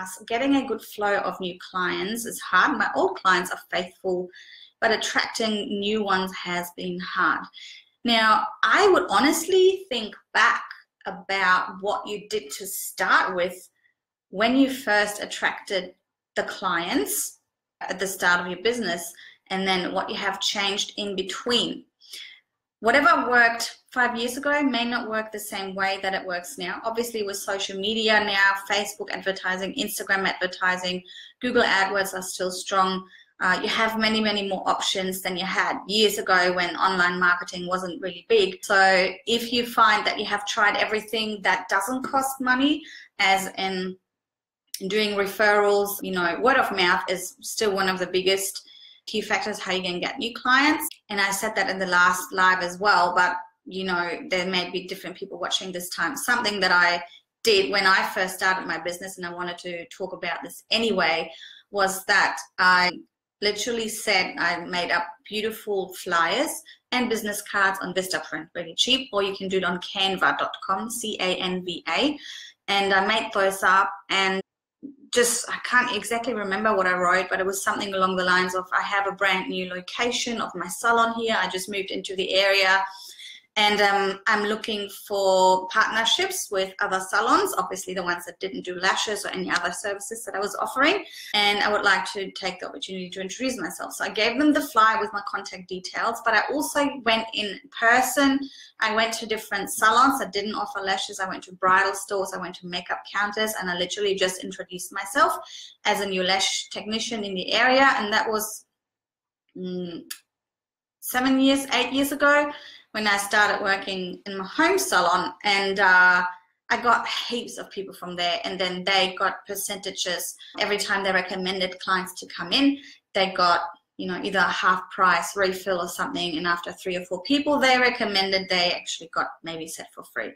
class, getting a good flow of new clients is hard. My old clients are faithful, but attracting new ones has been hard. Now, I would honestly think back about what you did to start with when you first attracted the clients at the start of your business, and then what you have changed in between. Whatever worked 5 years ago may not work the same way that it works now. Obviously, with social media now, Facebook advertising, Instagram advertising, Google AdWords are still strong. You have many, many more options than you had years ago when online marketing wasn't really big. So if you find that you have tried everything that doesn't cost money, as in doing referrals, you know, word of mouth is still one of the biggest key factors how you can get new clients. And I said that in the last live as well, but you know, there may be different people watching this time. Something that I did when I first started my business, and I wanted to talk about this anyway, was that I literally said I made up beautiful flyers and business cards on Vistaprint, really cheap, or you can do it on canva.com, C-A-N-V-A. And I made those up, and just, I can't exactly remember what I wrote, but it was something along the lines of, I have a brand new location of my salon here. I just moved into the area, and I'm looking for partnerships with other salons, obviously the ones that didn't do lashes or any other services that I was offering. And I would like to take the opportunity to introduce myself. So I gave them the flyer with my contact details, but I also went in person. I went to different salons that didn't offer lashes. I went to bridal stores. I went to makeup counters, and I literally just introduced myself as a new lash technician in the area. And that was 8 years ago, when I started working in my home salon. And I got heaps of people from there, and then they got percentages every time they recommended clients to come in. They got, you know, either a half price refill or something, and after 3 or 4 people they recommended, they actually got maybe set for free.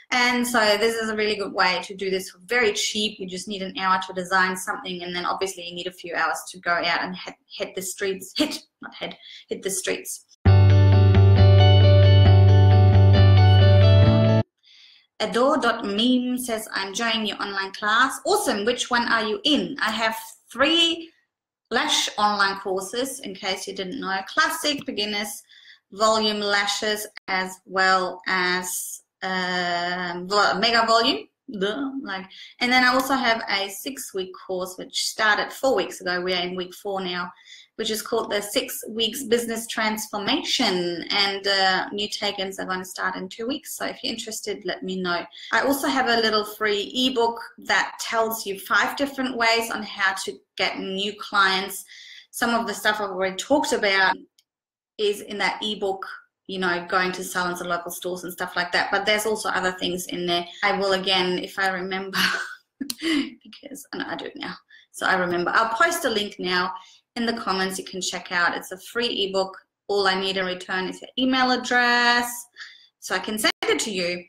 And so this is a really good way to do this for very cheap. You just need an hour to design something, and then obviously you need a few hours to go out and hit the streets. Hit the streets. Adore.meme says, I'm joining your online class. Awesome. Which one are you in? I have 3 lash online courses, in case you didn't know. Classic, beginners, volume lashes, as well as mega volume. And then I also have a 6-week course which started 4 weeks ago. We are in week 4 now, which is called the 6 Weeks Business Transformation, and new take-ins are going to start in 2 weeks. So if you're interested, let me know. I also have a little free ebook that tells you 5 different ways on how to get new clients. Some of the stuff I've already talked about is in that ebook, you know, going to salons and local stores and stuff like that. But there's also other things in there. I will, again, if I remember, because I do it now. So I remember. I'll post a link now in the comments. You can check out. It's a free ebook. All I need in return is your email address, so I can send it to you.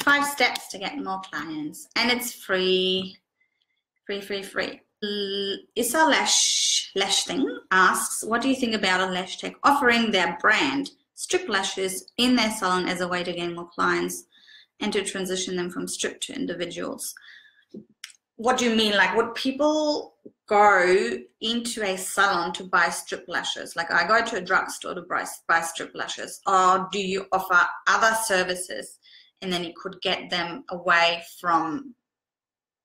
5 steps to get more clients, and it's free. Free. Issa Lash Thing asks, what do you think about a lash tech offering their brand strip lashes in their salon as a way to gain more clients and to transition them from strip to individuals? What do you mean? Like, would people go into a salon to buy strip lashes? Like, I go to a drugstore to buy strip lashes, or do you offer other services and then you could get them away from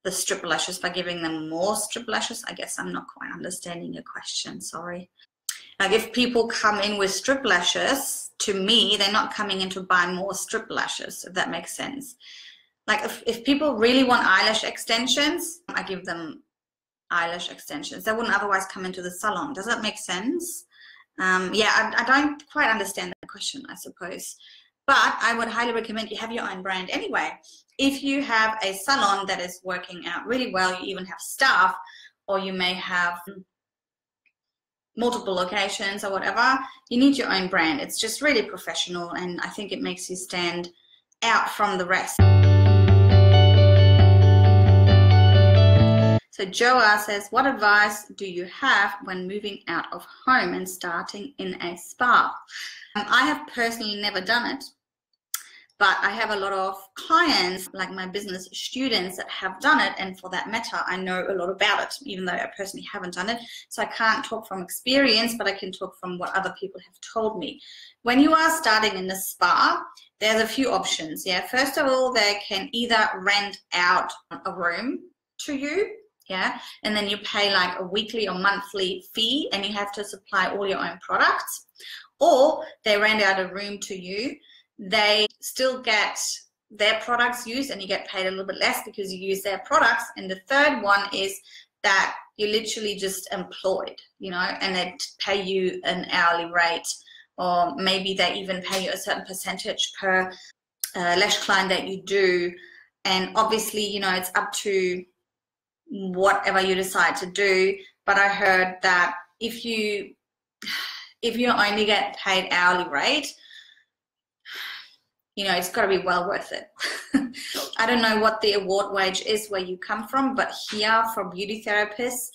the strip lashes by giving them more strip lashes? I guess I'm not quite understanding your question, sorry. Like, if people come in with strip lashes, to me, they're not coming in to buy more strip lashes, if that makes sense. Like, if people really want eyelash extensions, I give them eyelash extensions. They wouldn't otherwise come into the salon. Does that make sense? Yeah, I don't quite understand the question, I suppose. But I would highly recommend you have your own brand anyway. If you have a salon that is working out really well, you even have staff, or you may have multiple locations or whatever, you need your own brand. It's just really professional, and I think it makes you stand out from the rest. So Joa says, what advice do you have when moving out of home and starting in a spa? I have personally never done it, But I have a lot of clients, like my business students, that have done it. And for that matter, I know a lot about it, even though I personally haven't done it. So I can't talk from experience, but I can talk from what other people have told me. When you are starting in the spa, there's a few options. Yeah. First of all, they can either rent out a room to you. Yeah. And then you pay like a weekly or monthly fee, and you have to supply all your own products. Or they rent out a room to you. They still get their products used, and you get paid a little bit less because you use their products. And the third one is that you're literally just employed, you know, and they pay you an hourly rate, or maybe they even pay you a certain percentage per lash client that you do. And obviously, you know, it's up to whatever you decide to do. But I heard that if you only get paid hourly rate, you know, it's got to be well worth it. I don't know what the award wage is where you come from, but here for beauty therapists,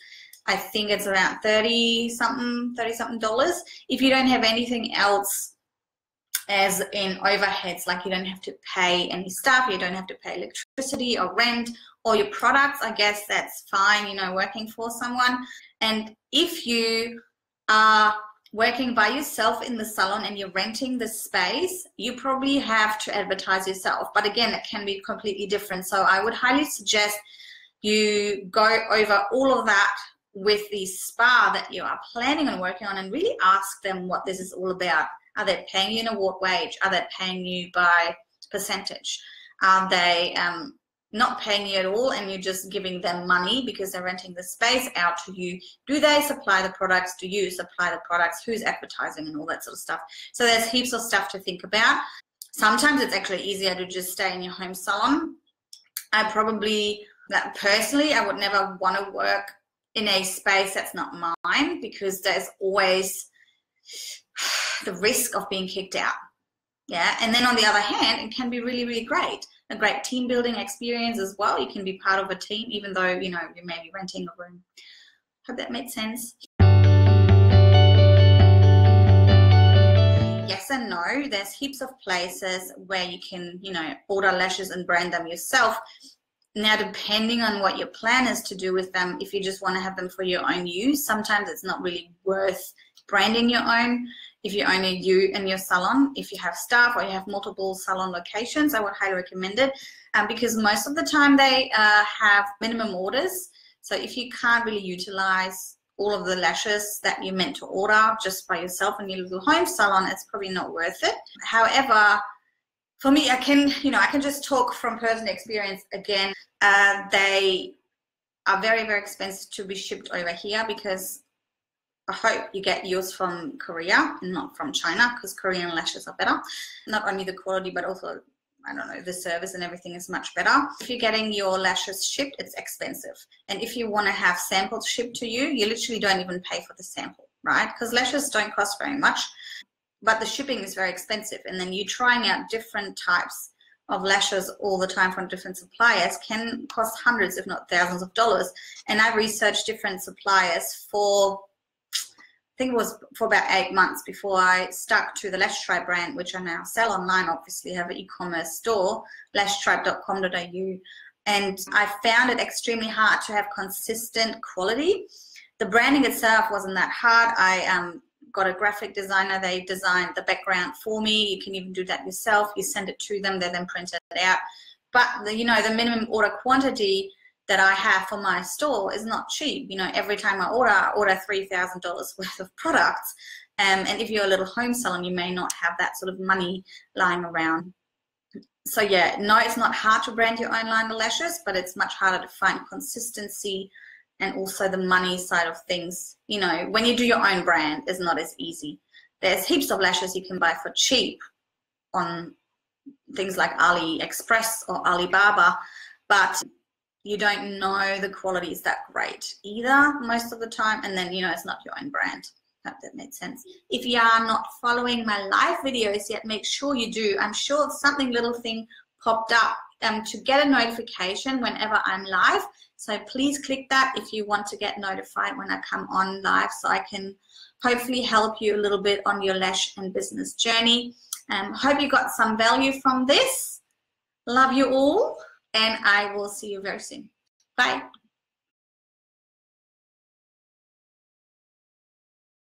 I think it's around $30 something dollars. If you don't have anything else as in overheads, like you don't have to pay any staff, you don't have to pay electricity or rent or your products, I guess that's fine, you know, working for someone. And if you are working by yourself in the salon and you're renting the space, you probably have to advertise yourself. But again, it can be completely different. So I would highly suggest you go over all of that with the spa that you are planning on working on, and really ask them what this is all about. Are they paying you an award wage? Are they paying you by percentage? Are they not paying you at all and you're just giving them money because they're renting the space out to you? Do they supply the products? Do you supply the products? Who's advertising and all that sort of stuff? So there's heaps of stuff to think about. Sometimes it's actually easier to just stay in your home salon. Personally, I would never want to work in a space that's not mine, because there's always the risk of being kicked out. Yeah. And then on the other hand, it can be really, really great. A great team building experience as well. You can be part of a team, even though, you know, you may be renting a room. Hope that made sense. Yes and no. There's heaps of places where you can, you know, order lashes and brand them yourself. Now, depending on what your plan is to do with them, if you just want to have them for your own use, sometimes it's not really worth branding your own. If you're only you and your salon, if you have staff or you have multiple salon locations, I would highly recommend it, because most of the time they have minimum orders. So if you can't really utilize all of the lashes that you're meant to order just by yourself in your little home salon, it's probably not worth it. However, for me, I can just talk from personal experience again. They are very, very expensive to be shipped over here, because I hope you get yours from Korea and not from China, because Korean lashes are better. Not only the quality, but also, I don't know, the service and everything is much better. If you're getting your lashes shipped, it's expensive. And if you want to have samples shipped to you, you literally don't even pay for the sample, right? Because lashes don't cost very much, but the shipping is very expensive. And then you trying out different types of lashes all the time from different suppliers can cost hundreds, if not thousands of dollars. And I researched different suppliers for, I think it was for about 8 months before I stuck to the Lash Tribe brand, which I now sell online. Obviously, have an e-commerce store, lashtribe.com.au. And I found it extremely hard to have consistent quality. The branding itself wasn't that hard. I got a graphic designer. They designed the background for me. You can even do that yourself. You send it to them. They then print it out. But the minimum order quantity that I have for my store is not cheap. You know, every time I order $3,000 worth of products. And if you're a little home salon, you may not have that sort of money lying around. So yeah, no, it's not hard to brand your own line of lashes, but it's much harder to find consistency and also the money side of things. You know, when you do your own brand, it's not as easy. There's heaps of lashes you can buy for cheap on things like AliExpress or Alibaba, but you don't know the quality is that great either most of the time, and then, you know, it's not your own brand. Hope that made sense. If you are not following my live videos yet, make sure you do. I'm sure something little thing popped up to get a notification whenever I'm live. So please click that if you want to get notified when I come on live, so I can hopefully help you a little bit on your lash and business journey. Hope you got some value from this. Love you all, and I will see you very soon. Bye.